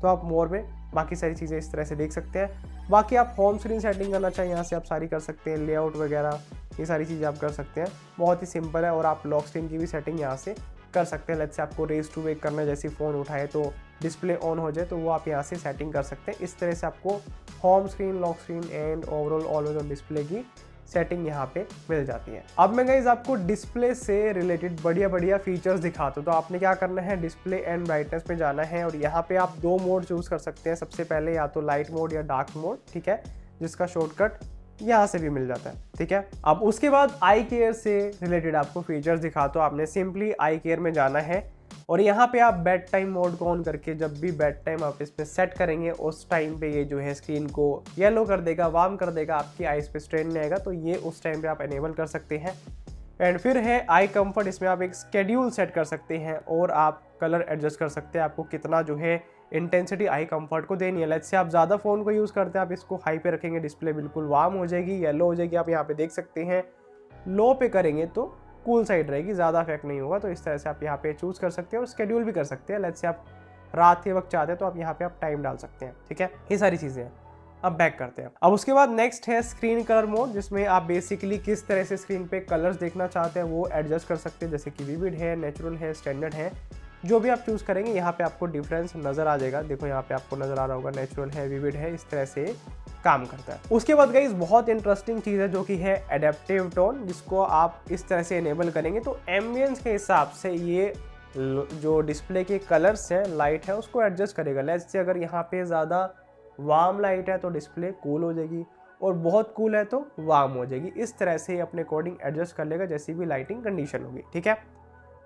तो आप मोर में बाकी सारी चीज़ें इस तरह से देख सकते हैं। बाकी आप होम स्क्रीन सेटिंग करना चाहिए, यहाँ से आप सारी कर सकते हैं, लेआउट वगैरह ये सारी चीज़ें आप कर सकते हैं। बहुत ही सिंपल है, और आप लॉक स्क्रीन की भी सेटिंग यहाँ से कर सकते हैं। लेट्स से आपको रेज टू वेक करना है, जैसे फ़ोन उठाए तो डिस्प्ले ऑन हो जाए, तो वो आप यहाँ से सेटिंग कर सकते हैं। इस तरह से आपको home screen, lock screen and overall always on display की सेटिंग यहाँ पे मिल जाती है। अब मैं गाइस आपको डिस्प्ले से रिलेटेड बढ़िया बढ़िया फीचर्स दिखाता हूँ। तो आपने क्या करना है, डिस्प्ले एंड ब्राइटनेस पे जाना है, और यहाँ पे आप 2 मोड चूज़ कर सकते हैं। सबसे पहले या तो लाइट मोड या डार्क मोड, ठीक है, जिसका शॉर्टकट यहाँ से भी मिल जाता है, ठीक है। अब उसके बाद आई केयर से रिलेटेड आपको फीचर्स दिखाता हूँ। आपने सिंपली आई केयर में जाना है, और यहाँ पे आप बेड टाइम मोड को ऑन करके जब भी बेड टाइम आप इसमें सेट करेंगे उस टाइम पे ये जो है स्क्रीन को येलो कर देगा, वार्म कर देगा, आपकी आईज पे स्ट्रेन नहीं आएगा। तो ये उस टाइम पे आप एनेबल कर सकते हैं। एंड फिर है आई कंफर्ट, इसमें आप एक स्केड्यूल सेट कर सकते हैं और आप कलर एडजस्ट कर सकते हैं, आपको कितना जो है इंटेंसिटी आई कंफर्ट को देनी है। लेट्स से आप ज़्यादा फ़ोन को यूज़ करते हैं, आप इसको हाई पे रखेंगे, डिस्प्ले बिल्कुल वार्म हो जाएगी, येलो हो जाएगी, आप यहाँ पे देख सकते हैं। लो पे करेंगे तो कूल साइड रहेगी, ज़्यादा इफेक्ट नहीं होगा। तो इस तरह से आप यहाँ पे चूज़ कर सकते हैं और शेड्यूल भी कर सकते हैं। लेट्स से आप रात के वक्त चाहते हैं तो आप यहाँ पे आप टाइम डाल सकते हैं, ठीक है। ये सारी चीज़ें हैं। अब बैक करते हैं। अब उसके बाद नेक्स्ट है स्क्रीन कलर मोड, जिसमें आप बेसिकली किस तरह से स्क्रीन पे कलर्स देखना चाहते हैं वो एडजस्ट कर सकते हैं, जैसे कि विविड है, नेचुरल है, स्टैंडर्ड है, जो भी आप चूज़ करेंगे यहाँ पे आपको डिफरेंस नज़र आ जाएगा। देखो यहाँ पे आपको नज़र आ रहा होगा नेचुरल है, विविड है, इस तरह से काम करता है। उसके बाद गाइस बहुत इंटरेस्टिंग चीज़ है जो कि है एडेप्टिव टोन, जिसको आप इस तरह से इनेबल करेंगे तो एम्बियंस के हिसाब से ये जो डिस्प्ले के कलर्स हैं, लाइट है, उसको एडजस्ट करेगा। लेट्स से अगर यहाँ पे ज़्यादा वार्म लाइट है तो डिस्प्ले कूल हो जाएगी, और बहुत कूल है तो वार्म हो जाएगी। इस तरह से अपने अकॉर्डिंग एडजस्ट कर लेगा जैसी भी लाइटिंग कंडीशन होगी, ठीक है।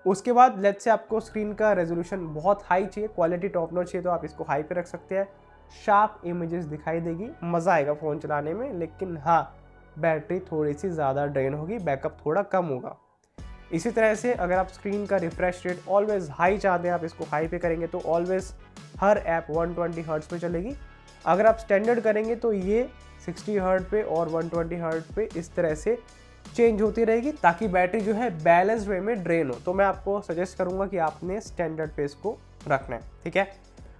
उसके बाद लेट्स से आपको स्क्रीन का रेजोल्यूशन बहुत हाई चाहिए, क्वालिटी टॉप नॉच चाहिए, तो आप इसको हाई पे रख सकते हैं। शार्प इमेजेस दिखाई देगी, मज़ा आएगा फ़ोन चलाने में, लेकिन हाँ बैटरी थोड़ी सी ज़्यादा ड्रेन होगी, बैकअप थोड़ा कम होगा। इसी तरह से अगर आप स्क्रीन का रिफ्रेश रेट ऑलवेज हाई चाहते हैं, आप इसको हाई पे करेंगे तो ऑलवेज हर ऐप 120 हर्ट्ज पे चलेगी। अगर आप स्टैंडर्ड करेंगे तो ये 60 हर्ट्ज पे और 120 हर्ट्ज पे इस तरह से चेंज होती रहेगी, ताकि बैटरी जो है बैलेंस वे में ड्रेन हो। तो मैं आपको सजेस्ट करूंगा कि आपने स्टैंडर्ड पे इसको रखना है, ठीक है।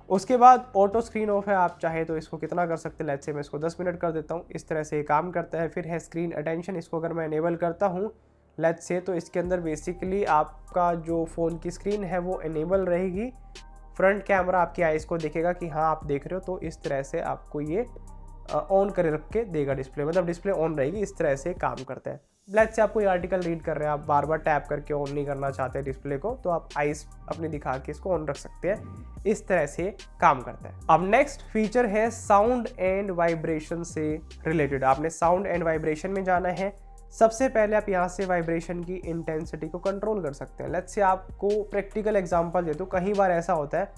उसके बाद ऑटो स्क्रीन ऑफ है, आप चाहे तो इसको कितना कर सकते हैं। लेट्स से मैं इसको 10 मिनट कर देता हूँ, इस तरह से काम करता है। फिर है स्क्रीन अटेंशन, इसको अगर मैं इनेबल करता हूँ लेट्स से, तो इसके अंदर बेसिकली आपका जो फ़ोन की स्क्रीन है वो इनेबल रहेगी। फ्रंट कैमरा आपकी आइज़ को देखेगा कि हाँ आप देख रहे हो, तो इस तरह से आपको ये ऑन करे रख के देगा डिस्प्ले, मतलब डिस्प्ले ऑन रहेगी, इस तरह से काम करता है। लेट्स से आप कोई आर्टिकल रीड कर रहे हैं, आप बार बार टैप करके ऑन नहीं करना चाहते डिस्प्ले को, तो आप आइस अपनी दिखा के इसको ऑन रख सकते हैं, इस तरह से काम करता है। अब नेक्स्ट फीचर है साउंड एंड वाइब्रेशन से रिलेटेड। आपने साउंड एंड वाइब्रेशन में जाना है। सबसे पहले आप यहाँ से वाइब्रेशन की इंटेंसिटी को कंट्रोल कर सकते हैं। लेट्स से आपको प्रैक्टिकल एग्जांपल दे दूँ, कई बार ऐसा होता है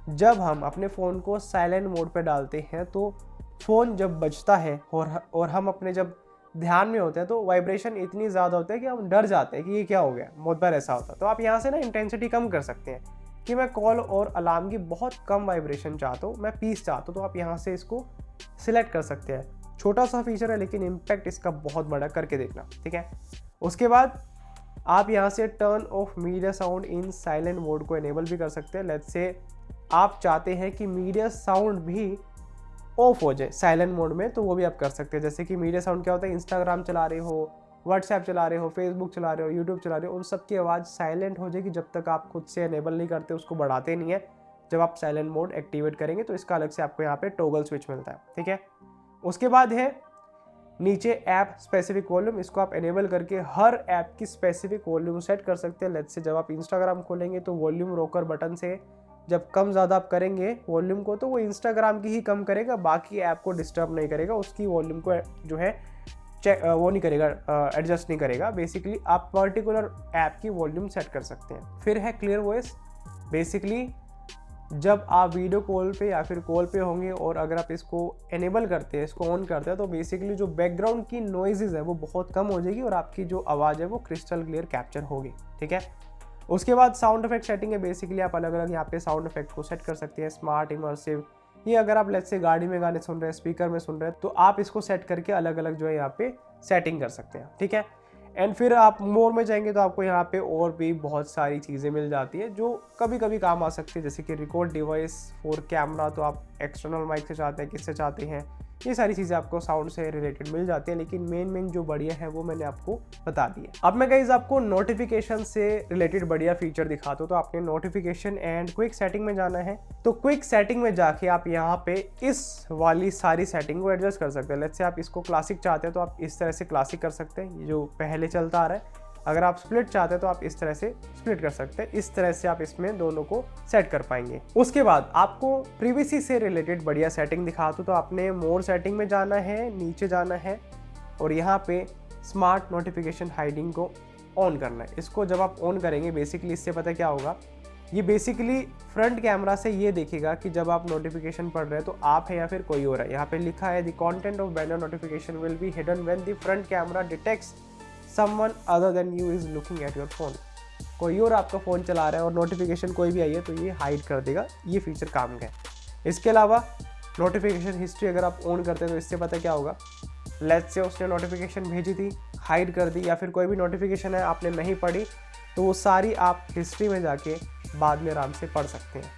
जब हम अपने फ़ोन को साइलेंट मोड पे डालते हैं तो फ़ोन जब बजता है और हम अपने जब ध्यान में होते हैं तो वाइब्रेशन इतनी ज़्यादा होता है कि हम डर जाते हैं कि ये क्या हो गया, बहुत बार ऐसा होता है। तो आप यहाँ से ना इंटेंसिटी कम कर सकते हैं कि मैं कॉल और अलार्म की बहुत कम वाइब्रेशन चाहता हूँ, मैं पीस चाहता हूँ, तो आप यहाँ से इसको सिलेक्ट कर सकते हैं। छोटा सा फीचर है लेकिन इम्पैक्ट इसका बहुत बड़ा, करके देखना, ठीक है। उसके बाद आप यहाँ से turn off media sound in silent mode को इनेबल भी कर सकते हैं। लेट्स से आप चाहते हैं कि मीडिया साउंड भी ऑफ हो जाए साइलेंट मोड में, तो वो भी आप कर सकते हैं। जैसे कि मीडिया साउंड क्या होता है, इंस्टाग्राम चला रहे हो, व्हाट्सएप चला रहे हो, फेसबुक चला रहे हो, यूट्यूब चला रहे हो, उन सब की आवाज़ साइलेंट हो जाएगी जब तक आप खुद से इनेबल नहीं करते, उसको बढ़ाते नहीं है। जब आप साइलेंट मोड एक्टिवेट करेंगे तो इसका अलग से आपको यहाँ पे टॉगल स्विच मिलता है, ठीक है। उसके बाद है नीचे ऐप स्पेसिफिक वॉल्यूम, इसको आप इनेबल करके हर ऐप की स्पेसिफिक वॉल्यूम सेट कर सकते हैं। लेट्स से जब आप इंस्टाग्राम खोलेंगे तो वॉल्यूम रोकर बटन से जब कम ज़्यादा आप करेंगे वॉल्यूम को, तो वो इंस्टाग्राम की ही कम करेगा, बाकी ऐप को डिस्टर्ब नहीं करेगा, उसकी वॉल्यूम को जो है वो नहीं करेगा, एडजस्ट नहीं करेगा। बेसिकली आप पर्टिकुलर ऐप की वॉल्यूम सेट कर सकते हैं। फिर है क्लियर वॉइस, बेसिकली जब आप वीडियो कॉल पे या फिर कॉल पे होंगे और अगर आप इसको इनेबल करते हैं, इसको ऑन करते हैं, तो बेसिकली जो बैकग्राउंड की नॉइजेज है वो बहुत कम हो जाएगी और आपकी जो आवाज़ है वो क्रिस्टल क्लियर कैप्चर होगी, ठीक है। उसके बाद साउंड इफेक्ट सेटिंग है, बेसिकली आप अलग अलग यहाँ पे साउंड इफेक्ट को सेट कर सकते हैं। स्मार्ट, इमर्सिव, ये अगर आप लेट्स से गाड़ी में गाने सुन रहे हैं, स्पीकर में सुन रहे हैं, तो आप इसको सेट करके अलग अलग जो है यहाँ पे सेटिंग कर सकते हैं, ठीक है। एंड फिर आप मोर में जाएंगे तो आपको यहाँ पे और भी बहुत सारी चीज़ें मिल जाती है जो कभी कभी काम आ सकती है, जैसे कि रिकॉर्ड डिवाइस फॉर कैमरा, तो आप एक्सटर्नल माइक से चाहते हैं, किससे चाहते हैं, ये सारी चीज़ें आपको साउंड से रिलेटेड मिल जाती है। लेकिन मेन जो बढ़िया है वो मैंने आपको बता दी है। अब मैं गाइस आपको नोटिफिकेशन से रिलेटेड बढ़िया फीचर दिखाता हूँ। तो आपने नोटिफिकेशन एंड क्विक सेटिंग में जाना है, तो क्विक सेटिंग में जाके आप यहाँ पे इस वाली सारी सेटिंग को एडजस्ट कर सकते हैं। लेट्स से आप इसको क्लासिक चाहते हैं तो आप इस तरह से क्लासिक कर सकते हैं, ये जो पहले चलता आ रहा है। अगर आप स्प्लिट चाहते हैं तो आप इस तरह से स्प्लिट कर सकते हैं, इस तरह से आप इसमें दोनों को सेट कर पाएंगे। उसके बाद आपको प्रिवेसी से रिलेटेड बढ़िया सेटिंग दिखा दूं, तो आपने मोर सेटिंग में जाना है, नीचे जाना है और यहाँ पे स्मार्ट नोटिफिकेशन हाइडिंग को ऑन करना है। इसको जब आप ऑन करेंगे बेसिकली इससे पता क्या होगा, ये बेसिकली फ्रंट कैमरा से ये देखेगा कि जब आप नोटिफिकेशन पढ़ रहे हैं तो आप है या फिर कोई और है। यहाँ पे लिखा है the content of banner notification will be hidden when the front camera detects someone other than you is looking at your phone। कोई और आपका फ़ोन चला रहा है और नोटिफिकेशन कोई भी आई है तो ये हाइड कर देगा, ये फीचर काम का है। इसके अलावा नोटिफिकेशन हिस्ट्री अगर आप ऑन करते हैं तो इससे पता क्या होगा, लेट्स से उसने नोटिफिकेशन भेजी थी, हाइड कर दी, या फिर कोई भी नोटिफिकेशन है आपने नहीं पढ़ी तो वो सारी आप हिस्ट्री में जाके बाद में आराम से पढ़ सकते हैं।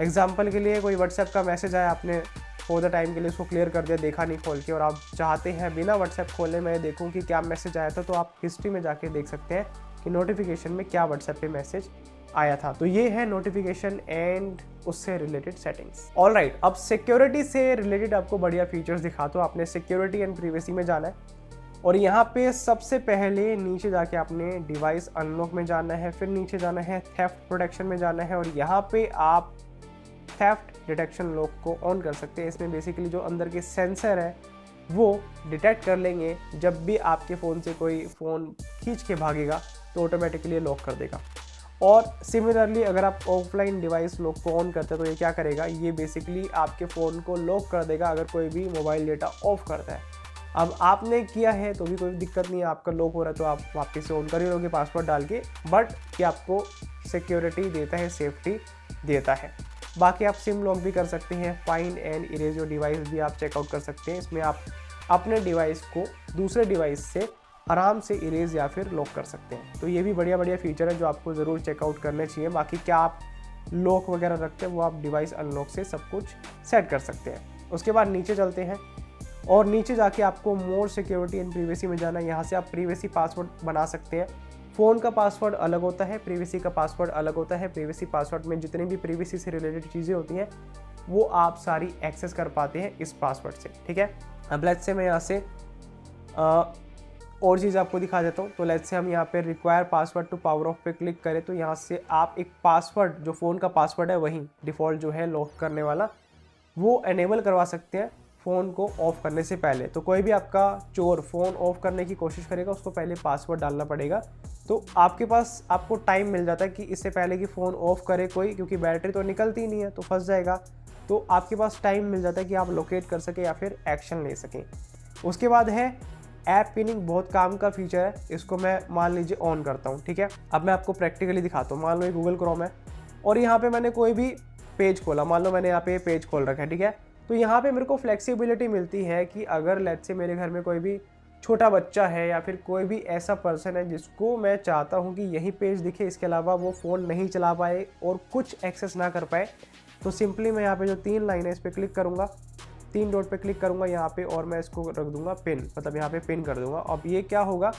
एग्जाम्पल के लिए कोई व्हाट्सएप का मैसेज आया, आपने फॉर द टाइम के लिए उसको क्लियर कर दिया, देखा नहीं खोल के, और आप चाहते हैं बिना व्हाट्सएप खोले मैं देखूं कि क्या मैसेज आया था, तो आप हिस्ट्री में जाके देख सकते हैं कि नोटिफिकेशन में क्या व्हाट्सएप पे मैसेज आया था। तो ये है नोटिफिकेशन एंड उससे रिलेटेड सेटिंग्स। ऑलराइट, अब सिक्योरिटी से रिलेटेड आपको बढ़िया फीचर्स दिखाता हूँ। आपने सिक्योरिटी एंड प्रिवेसी में जाना है और यहाँ पे सबसे पहले नीचे जाके आपने डिवाइस अनलॉक में जाना है, फिर नीचे जाना है थेफ्ट प्रोटेक्शन में जाना है और यहाँ पे आप थेफ्ट डिटेक्शन लॉक को ऑन कर सकते हैं। इसमें बेसिकली जो अंदर के सेंसर है वो डिटेक्ट कर लेंगे, जब भी आपके फ़ोन से कोई फ़ोन खींच के भागेगा तो ऑटोमेटिकली लॉक कर देगा। और सिमिलरली अगर आप ऑफलाइन डिवाइस लॉक को ऑन करते हैं तो ये क्या करेगा, ये बेसिकली आपके फ़ोन को लॉक कर देगा अगर कोई भी मोबाइल डेटा ऑफ करता है। अब आपने किया है तो भी कोई दिक्कत नहीं है, आपका लॉक हो रहा है तो आप वापस से ऑन कर ही लोगे पासवर्ड डाल के, बट ये आपको सिक्योरिटी देता है, सेफ्टी देता है। बाकी आप सिम लॉक भी कर सकते हैं, find and erase your device भी आप चेकआउट कर सकते हैं। इसमें आप अपने डिवाइस को दूसरे डिवाइस से आराम से इरेज या फिर लॉक कर सकते हैं। तो ये भी बढ़िया बढ़िया फीचर है जो आपको ज़रूर चेकआउट करने चाहिए। बाकी क्या आप लॉक वगैरह रखते हैं वो आप डिवाइस अनलॉक से सब कुछ सेट कर सकते हैं। उसके बाद नीचे चलते हैं और नीचे जाके आपको मोर सिक्योरिटी एंड प्रिवेसी में जाना है। यहाँ से आप प्रिवेसी पासवर्ड बना सकते हैं। फ़ोन का पासवर्ड अलग होता है, प्रिवेसी का पासवर्ड अलग होता है। प्रिवेसी पासवर्ड में जितनी भी प्रिवेसी से रिलेटेड चीज़ें होती हैं वो आप सारी एक्सेस कर पाते हैं इस पासवर्ड से, ठीक है। अब लेट्स से मैं यहाँ से और चीज़ आपको दिखा देता हूँ। तो लेट्स से हम यहाँ पे require password to power off पे क्लिक करें तो यहाँ से आप एक पासवर्ड जो फ़ोन का पासवर्ड है वही डिफ़ॉल्ट जो है लॉक करने वाला वो एनेबल करवा सकते हैं फ़ोन को ऑफ़ करने से पहले। तो कोई भी आपका चोर फ़ोन ऑफ़ करने की कोशिश करेगा उसको पहले पासवर्ड डालना पड़ेगा। तो आपके पास आपको टाइम मिल जाता है कि इससे पहले कि फ़ोन ऑफ़ करे कोई, क्योंकि बैटरी तो निकलती नहीं है तो फंस जाएगा। तो आपके पास टाइम मिल जाता है कि आप लोकेट कर सकें या फिर एक्शन ले सकें। उसके बाद है ऐप पिनिंग, बहुत काम का फीचर है। इसको मैं मान लीजिए ऑन करता हूँ, ठीक है। अब मैं आपको प्रैक्टिकली दिखाता हूँ। मान लो ये गूगल क्रोम है और यहाँ पे मैंने कोई भी पेज खोला, मान लो मैंने यहाँ पे पेज खोल रखा है, ठीक है। तो यहाँ पे मेरे को फ्लेक्सिबिलिटी मिलती है कि अगर लेट्स से मेरे घर में कोई भी छोटा बच्चा है या फिर कोई भी ऐसा पर्सन है जिसको मैं चाहता हूँ कि यही पेज दिखे, इसके अलावा वो फ़ोन नहीं चला पाए और कुछ एक्सेस ना कर पाए, तो सिंपली मैं यहाँ पे जो 3 लाइन है इस पर क्लिक करूँगा, 3 डॉट पे क्लिक करूँगा यहाँ पे और मैं इसको रख दूँगा पिन, मतलब यहाँ पे पिन कर दूँगा। अब ये क्या होगा,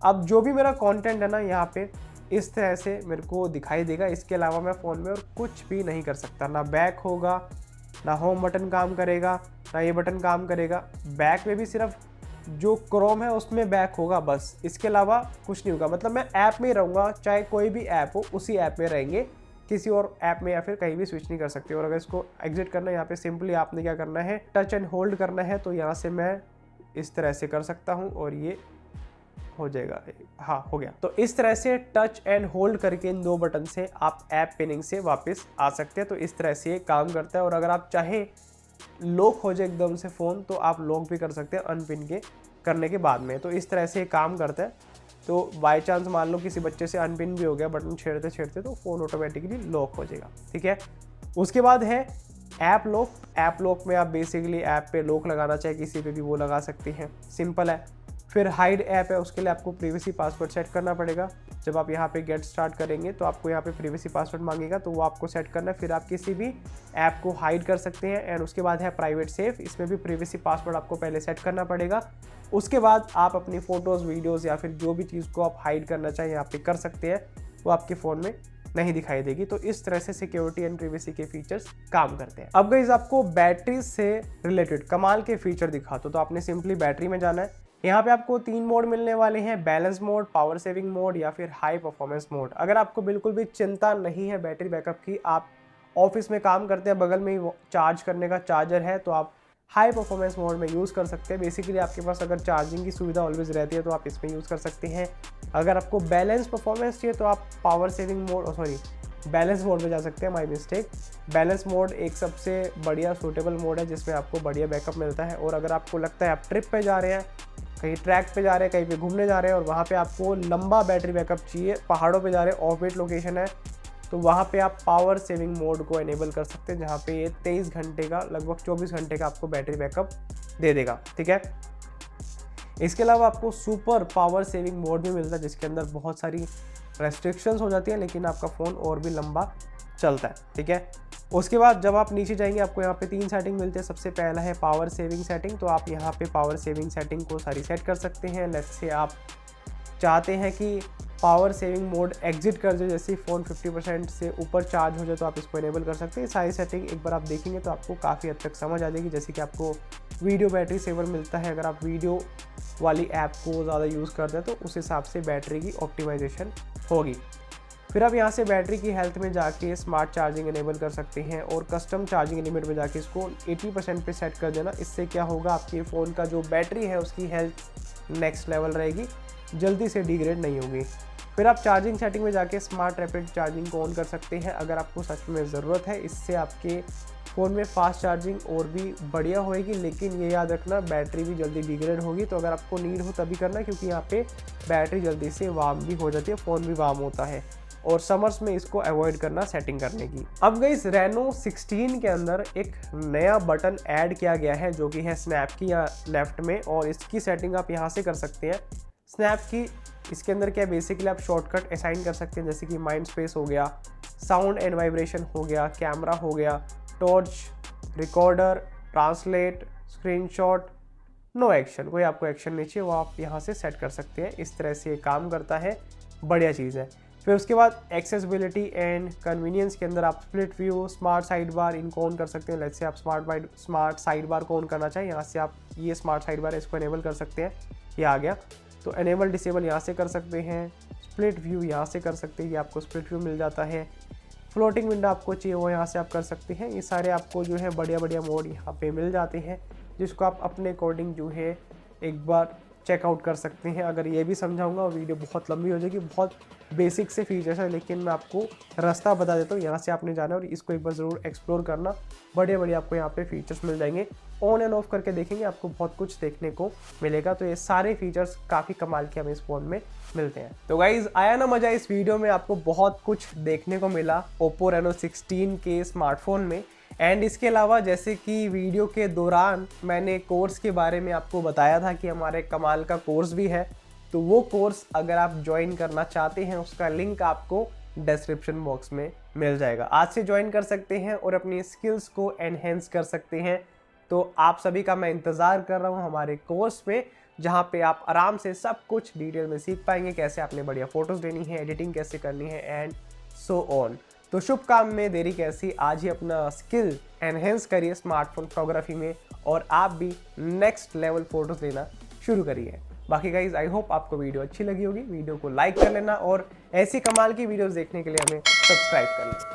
अब जो भी मेरा कंटेंट है ना यहाँ पे इस तरह से मेरे को दिखाई देगा। इसके अलावा मैं फ़ोन में और कुछ भी नहीं कर सकता, ना बैक होगा, ना होम बटन काम करेगा, ना ये बटन काम करेगा। बैक में भी सिर्फ जो क्रोम है उसमें बैक होगा बस, इसके अलावा कुछ नहीं होगा। मतलब मैं ऐप में ही रहूँगा, चाहे कोई भी ऐप हो उसी ऐप में रहेंगे, किसी और ऐप में या फिर कहीं भी स्विच नहीं कर सकते। और अगर इसको एग्जिट करना है यहाँ पे सिंपली आपने क्या करना है, टच एंड होल्ड करना है। तो यहाँ से मैं इस तरह से कर सकता हूँ और ये हो जाएगा, हाँ हो गया। तो इस तरह से टच एंड होल्ड करके इन 2 बटन से आप ऐप पिनिंग से वापस आ सकते हैं। तो इस तरह से ये काम करता है। और अगर आप चाहें लॉक हो जाए एकदम से फ़ोन तो आप लॉक भी कर सकते हैं अनपिन के करने के बाद में। तो इस तरह से ये काम करता है। तो बाय चांस मान लो किसी बच्चे से अनपिन भी हो गया बटन छेड़ते छेड़ते, तो फ़ोन ऑटोमेटिकली लॉक हो जाएगा, ठीक है। उसके बाद है ऐप लॉक। ऐप लॉक में आप बेसिकली ऐप पे लॉक लगाना चाहे किसी पे भी वो लगा सकते हैं, सिंपल है। फिर हाइड ऐप है, उसके लिए आपको प्रिवेसी पासवर्ड सेट करना पड़ेगा। जब आप यहाँ पे गेट स्टार्ट करेंगे तो आपको यहाँ पे प्रिवेसी पासवर्ड मांगेगा, तो वो आपको सेट करना है। फिर आप किसी भी ऐप को हाइड कर सकते हैं। एंड उसके बाद है प्राइवेट सेफ, इसमें भी प्रिवेसी पासवर्ड आपको पहले सेट करना पड़ेगा। उसके बाद आप अपनी फ़ोटोज़, वीडियोज़ या फिर जो भी चीज़ को आप हाइड करना चाहें यहाँ पे कर सकते हैं, वो आपके फ़ोन में नहीं दिखाई देगी। तो इस तरह से सिक्योरिटी एंड प्रिवेसी के फीचर्स काम करते हैं। अब गाइस आपको बैटरी से रिलेटेड कमाल के फीचर दिखाता हूं। तो आपने सिंपली बैटरी में जाना है। यहाँ पे आपको 3 मोड मिलने वाले हैं, balance mode, power saving mode या फिर हाई परफॉर्मेंस मोड। अगर आपको बिल्कुल भी चिंता नहीं है बैटरी बैकअप की, आप ऑफिस में काम करते हैं, बगल में ही चार्ज करने का चार्जर है, तो आप हाई परफॉर्मेंस मोड में यूज़ कर सकते हैं। बेसिकली आपके पास अगर चार्जिंग की सुविधा ऑलवेज रहती है तो आप इसमें यूज़ कर सकते हैं। अगर आपको बैलेंस परफॉर्मेंस चाहिए तो आप power saving mode balance mode में जा सकते हैं, माय मिस्टेक। बैलेंस मोड एक सबसे बढ़िया सूटेबल मोड है जिसमें आपको बढ़िया बैकअप मिलता है। और अगर आपको लगता है आप ट्रिप पे जा रहे हैं, कहीं ट्रैक पे जा रहे हैं, कहीं पे घूमने जा रहे हैं और वहाँ पे आपको लंबा बैटरी बैकअप चाहिए, पहाड़ों पे जा रहे हैं, ऑफ बीट लोकेशन है, तो वहाँ पे आप पावर सेविंग मोड को एनेबल कर सकते हैं, जहाँ पे ये 23 घंटे का, लगभग 24 घंटे का आपको बैटरी बैकअप दे देगा, ठीक है। इसके अलावा आपको सुपर पावर सेविंग मोड भी मिलता है जिसके अंदर बहुत सारी रेस्ट्रिक्शंस हो जाती हैं, लेकिन आपका फ़ोन और भी लंबा चलता है, ठीक है। उसके बाद जब आप नीचे जाएंगे आपको यहाँ पे 3 सेटिंग मिलते हैं। सबसे पहला है पावर सेविंग सेटिंग। तो आप यहाँ पे पावर सेविंग सेटिंग को सारी सेट कर सकते हैं। लेट्स से आप चाहते हैं कि पावर सेविंग मोड एग्जिट कर दो, जैसे फ़ोन 50% से ऊपर चार्ज हो जाए तो आप इसको इनेबल कर सकते हैं। सारी सेटिंग एक बार आप देखेंगे तो आपको काफ़ी हद तक समझ आ जाएगी। जैसे कि आपको वीडियो बैटरी सेवर मिलता है, अगर आप वीडियो वाली ऐप को ज़्यादा यूज़ करते हैं तो उस हिसाब से बैटरी की ऑप्टिमाइजेशन होगी। फिर आप यहाँ से बैटरी की हेल्थ में जाके स्मार्ट चार्जिंग इनेबल कर सकते हैं और कस्टम चार्जिंग लिमिट में जाके इसको 80% पे सेट कर देना। इससे क्या होगा, आपके फ़ोन का जो बैटरी है उसकी हेल्थ नेक्स्ट लेवल रहेगी, जल्दी से डिग्रेड नहीं होगी। फिर आप चार्जिंग सेटिंग में जाके स्मार्ट रैपिड चार्जिंग को ऑन कर सकते हैं अगर आपको सच में ज़रूरत है। इससे आपके फ़ोन में फास्ट चार्जिंग और भी बढ़िया होएगी, लेकिन ये याद रखना बैटरी भी जल्दी डिग्रेड होगी। तो अगर आपको नीड हो तभी करना, क्योंकि यहाँ पे बैटरी जल्दी से वार्म भी हो जाती है, फ़ोन भी वार्म होता है, और समर्स में इसको अवॉइड करना सेटिंग करने की। अब गाइस Reno 16 के अंदर एक नया बटन ऐड किया गया है जो कि है स्नैप की या लेफ्ट में, और इसकी सेटिंग आप यहाँ से कर सकते हैं। स्नैप की इसके अंदर क्या बेसिकली आप शॉर्टकट असाइन कर सकते हैं, जैसे कि माइंड स्पेस हो गया, साउंड एंड वाइब्रेशन हो गया, कैमरा हो गया, torch, recorder, translate, screenshot, no action, कोई आपको एक्शन नहीं चाहिए वो आप यहाँ से सेट कर सकते हैं। इस तरह से ये काम करता है, बढ़िया चीज़ है। फिर उसके बाद एक्सेसिबिलिटी एंड कन्वीनियंस के अंदर आप split view, smart side bar इनको ऑन कर सकते हैं। लेट्स से आप स्मार्ट साइड बार को ऑन करना चाहिए, यहाँ से आप ये स्मार्ट साइड बार इसको इनेबल कर सकते हैं। ये आ गया तो इनेबल डिसेबल यहाँ से कर सकते हैं। स्प्लिट व्यू यहाँ से कर सकते हैं, ये आपको स्प्लिट व्यू मिल जाता है। फ्लोटिंग विंडो आपको चाहिए वो यहाँ से आप कर सकते हैं। ये सारे आपको जो है बढ़िया बढ़िया मोड यहाँ पे मिल जाते हैं, जिसको आप अपने अकॉर्डिंग जो है एक बार चेकआउट कर सकते हैं। अगर ये भी समझाऊंगा वीडियो बहुत लंबी हो जाएगी, बहुत बेसिक से फीचर्स है, लेकिन मैं आपको रास्ता बता देता हूँ। यहाँ से आपने जाना और इसको एक बार ज़रूर एक्सप्लोर करना, बढ़िया बढ़िया आपको यहाँ पे फीचर्स मिल जाएंगे। ऑन एंड ऑफ करके देखेंगे आपको बहुत कुछ देखने को मिलेगा। तो ये सारे फीचर्स काफ़ी कमाल के हमें इस फ़ोन में मिलते हैं। तो गाइज़ आया ना मज़ा इस वीडियो में, आपको बहुत कुछ देखने को मिला Oppo Reno 16 के स्मार्टफोन में। एंड इसके अलावा जैसे कि वीडियो के दौरान मैंने कोर्स के बारे में आपको बताया था कि हमारे कमाल का कोर्स भी है, तो वो कोर्स अगर आप ज्वाइन करना चाहते हैं उसका लिंक आपको डिस्क्रिप्शन बॉक्स में मिल जाएगा। आज से ज्वाइन कर सकते हैं और अपनी स्किल्स को एनहेंस कर सकते हैं। तो आप सभी का मैं इंतज़ार कर रहा हूँ हमारे कोर्स में, जहाँ पे आप आराम से सब कुछ डिटेल में सीख पाएंगे, कैसे आपने बढ़िया फोटोज़ लेनी है, एडिटिंग कैसे करनी है एंड सो ऑन। तो शुभ काम में देरी कैसी, आज ही अपना स्किल एनहेंस करिए स्मार्टफोन फोटोग्राफी में और आप भी नेक्स्ट लेवल फोटोज़ लेना शुरू करिए। बाकी गाइज आई होप आपको वीडियो अच्छी लगी होगी, वीडियो को लाइक कर लेना और ऐसी कमाल की वीडियोस देखने के लिए हमें सब्सक्राइब कर लेना।